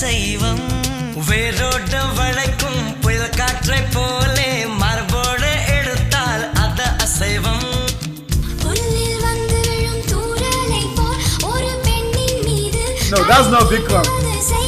அசைவம் வேரோட வளைக்கும் புயல் காற்றை போலே மரபோடு எடுத்தால் அத அசைவம் No, that's not Bikram.